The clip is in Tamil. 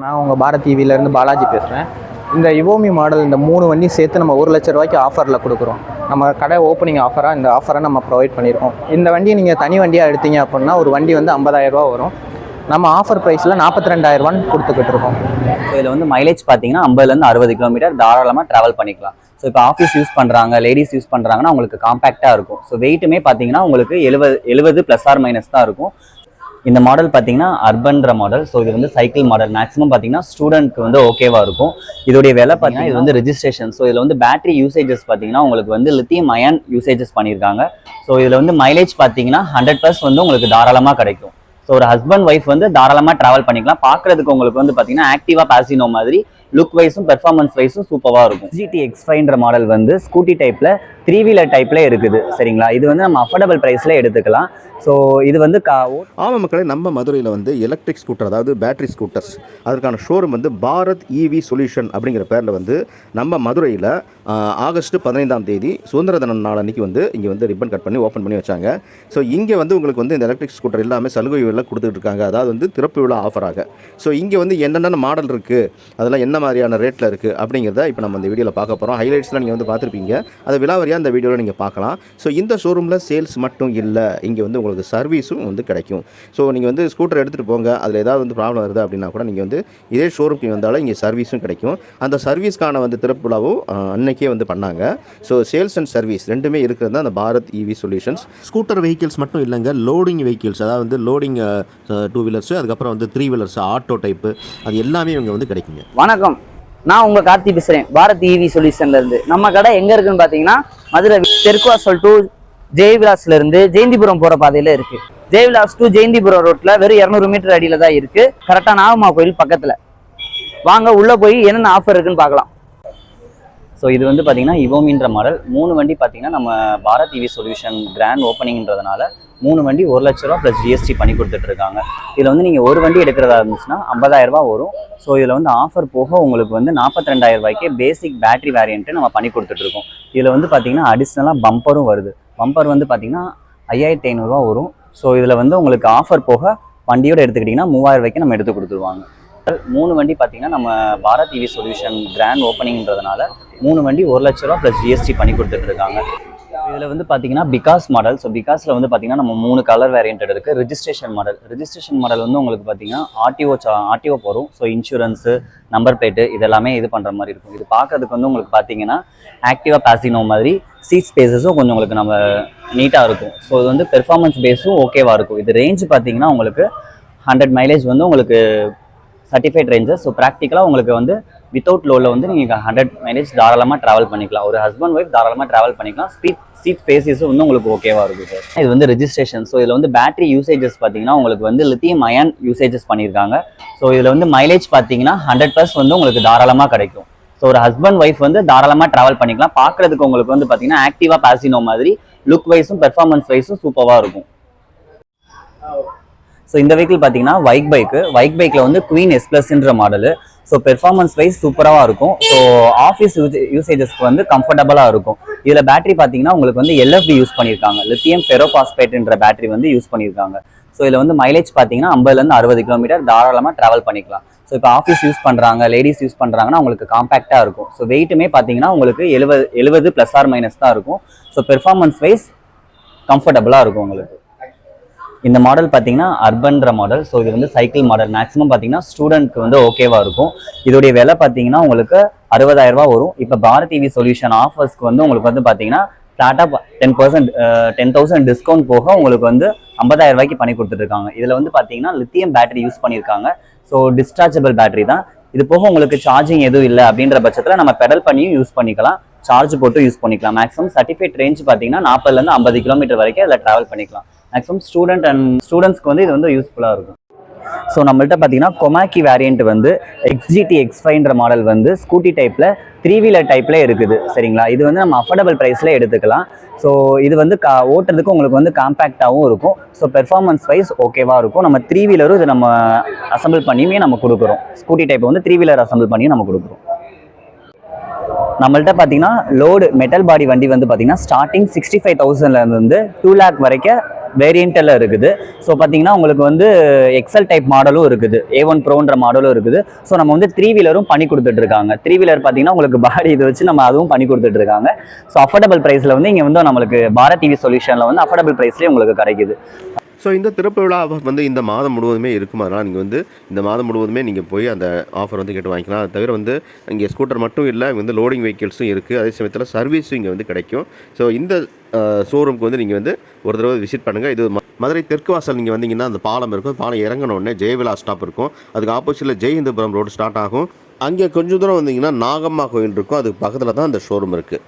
நான் உங்கள் பாரத் டிவியிலேருந்து பாலாஜி பேசுகிறேன். இந்த இவோமி மாடல் இந்த 3 வண்டி சேர்த்து நம்ம 1 லட்ச ரூபாய்க்கு ஆஃபரில் கொடுக்குறோம். நம்ம கடை ஓப்பனிங் ஆஃபராக இந்த ஆஃபரை நம்ம ப்ரொவைட் பண்ணியிருக்கோம். இந்த வண்டியை நீங்கள் தனி வண்டியாக எடுத்தீங்க அப்படின்னா ஒரு வண்டி வந்து 50,000 ரூபா வரும். நம்ம ஆஃபர் ப்ரைஸில் 42,000 கொடுத்துக்கிட்டு இருக்கோம். ஸோ இதில் வந்து மைலேஜ் பார்த்தீங்கன்னா 50லேருந்து 60 கிலோமீட்டர் தாராளமாக ட்ராவல் பண்ணிக்கலாம். ஸோ இப்போ ஆஃபீஸ் யூஸ் பண்ணுறாங்க, லேடிஸ் யூஸ் பண்ணுறாங்கன்னா உங்களுக்கு காம்பேக்டாக இருக்கும். ஸோ வெயிட்டுமே பார்த்தீங்கன்னா உங்களுக்கு 70 ப்ளஸ் ஆர் மைனஸ் தான் இருக்கும். இந்த மாடல் பார்த்தீங்கன்னா அர்பன்ற மாடல். ஸோ இது வந்து சைக்கிள் மாடல். மேக்ஸிமம் பார்த்தீங்கன்னா ஸ்டூடெண்ட்க்கு வந்து ஓகேவா இருக்கும். இதோடைய விலை பார்த்தீங்கன்னா இது வந்து ரெஜிஸ்ட்ரேஷன். ஸோ இதில் வந்து பேட்டரி யூசேஜஸ் பார்த்தீங்கன்னா உங்களுக்கு வந்து லித்தியம் அயன் யூசேஜஸ் பண்ணியிருக்காங்க. ஸோ இதில் வந்து மைலேஜ் பார்த்தீங்கன்னா 100+ வந்து உங்களுக்கு தாராளமாக கிடைக்கும். ஸோ ஒரு ஹஸ்பண்ட் ஒய்ஃப் வந்து தாராளமாக ட்ராவல் பண்ணிக்கலாம். பார்க்குறதுக்கு உங்களுக்கு வந்து பார்த்தீங்கன்னா ஆக்டிவா பாசினோ மாதிரி லுக் வைஸும் பெர்ஃபார்மன்ஸ் வைஸும் சூப்பராக இருக்கும். GT X5 மாடல் வந்து ஸ்கூட்டி டைப்பில் 3 வீலர் டைப்பில் இருக்குது. சரிங்களா, இது வந்து நம்ம அஃபோர்டபுள் ப்ரைஸில் எடுத்துக்கலாம். ஸோ இது வந்து ஆமாம் மக்களே, நம்ம மதுரையில் வந்து எலக்ட்ரிக் ஸ்கூட்டர், அதாவது பேட்டரி ஸ்கூட்டர்ஸ், அதற்கான ஷோரூம் வந்து பாரத் EV சொல்யூஷன் அப்படிங்கிற பேரில் வந்து நம்ம மதுரையில் ஆகஸ்ட் 15ஆம் தேதி சுதந்திர தின நாள் அன்றைக்கி வந்து இங்கே வந்து ரிப்பன் கட் பண்ணி ஓப்பன் பண்ணி வச்சாங்க. ஸோ இங்கே வந்து உங்களுக்கு வந்து இந்த எலக்ட்ரிக் ஸ்கூட்டர் எல்லாமே சலுகை விலையில் கொடுத்துட்டு இருக்காங்க. அதாவது வந்து திறப்பு விழா ஆஃபராக. ஸோ இங்கே வந்து என்னென்ன மாடல் இருக்குது, அதெல்லாம் என்ன மாதிரியான ரேட்டில் இருக்குது அப்படிங்கிறத இப்போ நம்ம இந்த வீடியோவில் பார்க்க போகிறோம். ஹைலைட்ஸ்லாம் நீங்கள் வந்து பார்த்துருப்பீங்க, அதை விலாவரியாக இந்த வீடியோவில் நீங்கள் பார்க்கலாம். ஸோ இந்த ஷோரூமில் சேல்ஸ் மட்டும் இல்லை, இங்கே வந்து உங்களுக்கு சர்வீஸும் வந்து கிடைக்கும். ஸோ நீங்கள் வந்து ஸ்கூட்டர் எடுத்துகிட்டு போங்க, அதில் ஏதாவது வந்து ப்ராப்ளம் வருது அப்படின்னா கூட நீங்கள் வந்து இதே ஷோரூம்க்கு வந்தாலும் இங்கே சர்வீஸும் கிடைக்கும். அந்த சர்வீஸ்க்கான வந்து திறப்பு விழாவும் அன்னைக்கே வந்து பண்ணாங்க. ஸோ சேல்ஸ் அண்ட் சர்வீஸ் ரெண்டுமே இருக்கிறது தான் அந்த Bharat EV solutions. Scooter vehicles மட்டும் இல்லைங்க, லோடிங் வெஹிக்கிள்ஸ், அதாவது வந்து லோடிங் 2 வீலர்ஸு, அதுக்கப்புறம் வந்து 3 வீலர்ஸ், ஆட்டோ டைப்பு, அது எல்லாமே இவங்க வந்து கிடைக்குங்க. வணக்கம், நான் உங்க கார்த்தி பேசுறேன், பாரத் EV சொல்யூஷன்ல இருந்து. நம்ம கடை எங்க இருக்குன்னு பாத்தீங்கன்னா மதுரை தெற்கு வாசல் டு ஜெயவிலாஸ்ல இருந்து ஜெயந்திபுரம் போற பாதையில இருக்கு. ஜெயவிலாஸ் டு ஜெயந்திபுரம் ரோட்ல வெறும் 200 மீட்டர் அடியில தான் இருக்கு. கரெக்டா நாகமா கோயில் பக்கத்துல. வாங்க உள்ள போய் என்னென்ன ஆஃபர் இருக்குன்னு பார்க்கலாம். ஸோ இது வந்து பார்த்தீங்கன்னா இவோமின்ற மாடல் 3 வண்டி பார்த்தீங்கன்னா நம்ம பாரத் EV சொல்யூஷன் கிராண்ட் ஓப்பனிங்கிறதுனால 3 வண்டி 1 லட்ச ரூபா ப்ளஸ் GST பண்ணி கொடுத்துட்ருக்காங்க. இதில் வந்து நீங்கள் ஒரு வண்டி எடுக்கிறதா இருந்துச்சுன்னா 50,000 ரூபா வரும். ஸோ இதில் வந்து ஆஃபர் போக உங்களுக்கு வந்து 42,000 ரூபாய்க்கே பேசிக் பேட்டரி வேரியண்ட்டு நம்ம பண்ணி கொடுத்துட்ருக்கோம். இதில் வந்து பார்த்தீங்கன்னா அடிஷ்னலாக பம்பரும் வருது. பம்பர் வந்து பார்த்தீங்கன்னா 5,500 ரூபா வரும். ஸோ இதில் வந்து உங்களுக்கு ஆஃபர் போக வண்டியோடு எடுத்துக்கிட்டிங்கன்னா 3,000 ரூபாய்க்கு நம்ம எடுத்து கொடுத்துருவாங்க. 3 வண்டி பார்த்தீங்கன்னா நம்ம பாரத் EV சொல்யூஷன் கிராண்ட் ஓப்பனிங்கிறதுனால 3 வண்டி 1 லட்ச ரூபா ப்ளஸ் GST பண்ணி கொடுத்துட்ருக்காங்க. இதில் வந்து பார்த்தீங்கன்னா பிகாஸ் மாடல். ஸோ பிகாஸில் வந்து பார்த்தீங்கன்னா நம்ம 3 கலர் வேரியன்ட் இருக்குது. ரெஜிஸ்ட்ரேஷன் மாடல் வந்து உங்களுக்கு பார்த்தீங்கன்னா ஆர்டிஓ போகும். ஸோ இன்சூரன்ஸு, நம்பர் பிளேட்டு இதெல்லாமே இது பண்ணுற மாதிரி இருக்கும். இது பார்க்கறதுக்கு வந்து உங்களுக்கு பார்த்தீங்கன்னா ஆக்டிவா பாசினோ மாதிரி சீட் ஸ்பேசஸும் கொஞ்சம் உங்களுக்கு நம்ம நீட்டாக இருக்கும். ஸோ இது வந்து பெர்ஃபார்மன்ஸ் பேஸும் ஓகேவாக இருக்கும். இது ரேஞ்ச் பார்த்தீங்கன்னா உங்களுக்கு 100 மைலேஜ் வந்து உங்களுக்கு சர்டிஃபைட் ரேஞ்சஸ். ஸோ ப்ராக்டிக்கலாக உங்களுக்கு வந்து வித்தவுட் லோவில் வந்து நீங்கள் 100 மைலேஜ் தாராளமாக ட்ராவல் பண்ணிக்கலாம். ஒரு ஹஸ்பண்ட் ஒய்ஃப் தாராளமாக ட்ராவல் பண்ணிக்கலாம். சீட் ஸ்பேசஸும் வந்து உங்களுக்கு ஓகேவாக இருக்கும் சார். இது வந்து ரெஜிஸ்ட்ரேஷன். ஸோ இதில் வந்து பேட்டரி யூசேஜஸ் பார்த்தீங்கன்னா உங்களுக்கு வந்து லித்தியம் அயன் யூசேஜஸ் பண்ணியிருக்காங்க. ஸோ இதில் வந்து மைலேஜ் பார்த்தீங்கன்னா 100+ வந்து உங்களுக்கு தாராளமாக கிடைக்கும். ஸோ ஒரு ஹஸ்பண்ட் ஒய்ஃப் வந்து தாராளமாக ட்ராவல் பண்ணிக்கலாம். பார்க்குறதுக்கு உங்களுக்கு வந்து பார்த்தீங்கன்னா ஆக்டிவா பாசினோ மாதிரி லுக் வைஸும் பெர்ஃபார்மன்ஸ் வைஸும் சூப்பராக இருக்கும். ஸோ இந்த வெஹிக்கிள் பார்த்தீங்கன்னா வைக் பைக்கில் வந்து குவீன் S+ன்ற மாடலு. ஸோ பெர்ஃபார்மன்ஸ் வைஸ் சூப்பராக இருக்கும். ஸோ ஆஃபீஸ் யூசேஜஸ்க்கு வந்து கம்ஃபர்டபுளாக இருக்கும். இதில் பேட்டரி பார்த்தீங்கன்னா உங்களுக்கு வந்து LFP யூஸ் பண்ணியிருக்காங்க. லித்தியம் ஃபெரோபாஸ்பேட்ன்ற பேட்டரி வந்து யூஸ் பண்ணியிருக்காங்க. ஸோ இதில் வந்து மைலேஜ் பார்த்தீங்கன்னா 50லேருந்து 60 கிலோமீட்டர் தாராளமாக ட்ராவல் பண்ணிக்கலாம். ஸோ இப்போ ஆஃபீஸ் யூஸ் பண்ணுறாங்க, லேடிஸ் யூஸ் பண்ணுறாங்கன்னா உங்களுக்கு காம்பேக்டாக இருக்கும். ஸோ வெயிட்டுமே பார்த்தீங்கன்னா உங்களுக்கு 70 ப்ளஸ் ஆர் மைனஸ் தான் இருக்கும். ஸோ பெர்ஃபார்மன்ஸ் வைஸ் கம்ஃபர்டபுளாக இருக்கும் உங்களுக்கு. இந்த மாடல் பார்த்தீங்கன்னா அர்பன்ற மாடல். ஸோ இது வந்து சைக்கிள் மாடல். மேக்ஸிமம் பார்த்தீங்கன்னா ஸ்டூடெண்ட்க்கு வந்து ஓகேவாக இருக்கும். இதோடைய விலை பார்த்தீங்கன்னா உங்களுக்கு 60,000 ரூபா வரும். இப்போ பாரத் EV சொல்யூஷன் ஆஃபர்ஸ்க்கு வந்து உங்களுக்கு வந்து பார்த்தீங்கன்னா ஃப்ளாட்டாக 10,000 டிஸ்கவுண்ட் போக உங்களுக்கு வந்து 50,000 ரூபாய்க்கு பண்ணி கொடுத்துட்ருக்காங்க. இதில் வந்து பார்த்தீங்கன்னா லித்தியம் பேட்டரி யூஸ் பண்ணியிருக்காங்க. ஸோ டிஸ்சார்ஜபிள் பேட்டரி தான். இது போக உங்களுக்கு சார்ஜிங் எதுவும் இல்லை அப்படின்ற பட்சத்தில் நம்ம பெடல் பண்ணியும் யூஸ் பண்ணிக்கலாம், சார்ஜ் போட்டு யூஸ் பண்ணிக்கலாம். மேக்ஸிமம் சர்டிஃபைட் ரேஞ்ச் பார்த்தீங்கன்னா 40லேருந்து 50 கிலோமீட்டர் வரைக்கும் அதில் ட்ராவல் பண்ணிக்கலாம். மேக்ஸிமம் ஸ்டூடெண்ட்ஸ்க்கு வந்து இது வந்து யூஸ்ஃபுல்லாக இருக்கும். ஸோ நம்மள்ட்ட பார்த்தீங்கன்னா கொமாக்கி வேரியண்ட் வந்து GT X5 மாடல் வந்து ஸ்கூட்டி டைப்பில் 3 வீலர் டைப்பில் இருக்குது. சரிங்களா, இது வந்து நம்ம அஃபோர்டபுள் ப்ரைஸில் எடுத்துக்கலாம். ஸோ இது வந்து ஓட்டுறதுக்கு உங்களுக்கு வந்து காம்பேக்டாகவும் இருக்கும். ஸோ பெர்ஃபார்மன்ஸ் வைஸ் ஓகேவாக இருக்கும். நம்ம 3 வீலரும் இதை நம்ம அசம்பிள் பண்ணியுமே நம்ம கொடுக்குறோம். ஸ்கூட்டி டைப் வந்து 3 வீலர் அசம்பிள் பண்ணி நம்ம கொடுக்குறோம். நம்மள்ட்ட பார்த்தீங்கன்னா லோடு மெட்டல் பாடி வண்டி வந்து பார்த்தீங்கன்னா ஸ்டார்டிங் 65,000 இருந்து 2 lakh வரைக்கும் வேரியண்ட்டில் இருக்குது. ஸோ பார்த்தீங்கன்னா உங்களுக்கு வந்து எக்ஸல் டைப் மாடலும் இருக்குது, A1 ப்ரோன்ற மாடலும் இருக்குது. ஸோ நம்ம வந்து 3 வீலரும் பண்ணி கொடுத்துட்ருக்காங்க. 3 வீலர் பார்த்தீங்கன்னா உங்களுக்கு பாடி இது வச்சு நம்ம அதுவும் பண்ணி கொடுத்துட்ருக்காங்க. ஸோ அஃபோர்டபுள் ப்ரைஸில் வந்து இங்கே வந்து நம்மளுக்கு பாரத் இவி சொல்யூஷனில் வந்து அஃபோர்டபுள் ப்ரைஸ்லேயே உங்களுக்கு கிடைக்குது. ஸோ இந்த திறப்பு விழா ஆஃபர் வந்து இந்த மாதம் முழுவதுமே இருக்கும். அதனால் நீங்கள் வந்து இந்த மாதம் முழுவதுமே நீங்கள் போய் அந்த ஆஃபர் வந்து கேட்டு வாங்கிக்கலாம். அது தவிர வந்து இங்கே ஸ்கூட்டர் மட்டும் இல்லை, இங்கே வந்து லோடிங் வெஹிக்கிள்ஸும் இருக்குது. அதே சமயத்தில் சர்வீஸும் இங்கே வந்து கிடைக்கும். ஸோ இந்த ஷோரூமுக்கு வந்து நீங்கள் வந்து ஒரு தடவை விசிட் பண்ணுங்கள். இது மதுரை தெற்கு வாசல் நீங்கள் வந்தீங்கன்னா அந்த பாலம் இருக்கும். பாலம் இறங்கினோடனே ஜெயவிலாஸ் ஸ்டாப் இருக்கும். அதுக்கு ஆப்போசிட்டில் ஜெயஹிந்தபுரம் ரோடு ஸ்டார்ட் ஆகும். அங்கே கொஞ்சம் தூரம் வந்தீங்கன்னா நாகம்மா கோயில் இருக்கும். அதுக்கு பக்கத்தில் தான் அந்த ஷோரூம் இருக்குது.